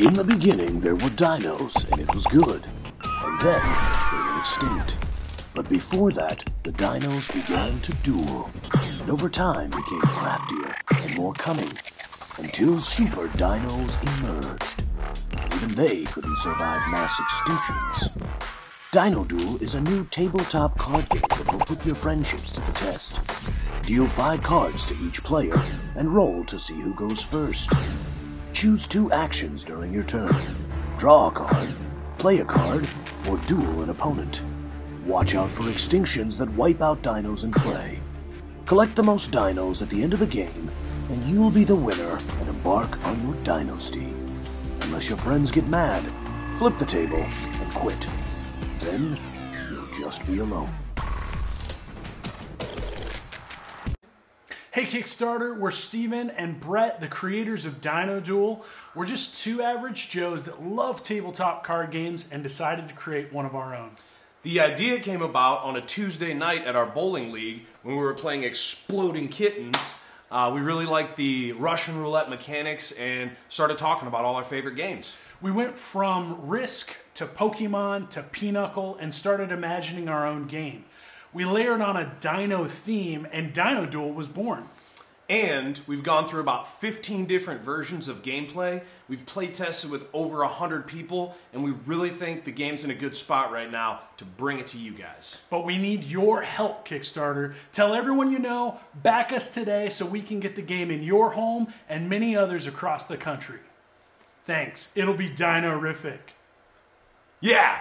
In the beginning, there were dinos, and it was good. And then, they went extinct. But before that, the dinos began to duel, and over time became craftier and more cunning, until super dinos emerged. Even they couldn't survive mass extinctions. Dino Duel is a new tabletop card game that will put your friendships to the test. Deal 5 cards to each player, and roll to see who goes first. Choose 2 actions during your turn. Draw a card, play a card, or duel an opponent. Watch out for extinctions that wipe out dinos in play. Collect the most dinos at the end of the game, and you'll be the winner and embark on your dynasty. Unless your friends get mad, flip the table and quit. Then, you'll just be alone. Hey Kickstarter, we're Steven and Brett, the creators of Dino Duel. We're just 2 average Joes that love tabletop card games and decided to create one of our own. The idea came about on a Tuesday night at our bowling league when we were playing Exploding Kittens. We really liked the Russian roulette mechanics and started talking about all our favorite games. We went from Risk to Pokemon to Pinochle and started imagining our own game. We layered on a dino theme and Dino Duel was born. And we've gone through about 15 different versions of gameplay. We've play tested with over 100 people, and we really think the game's in a good spot right now to bring it to you guys. But we need your help, Kickstarter. Tell everyone you know, back us today so we can get the game in your home and many others across the country. Thanks. It'll be dino-rific. Yeah!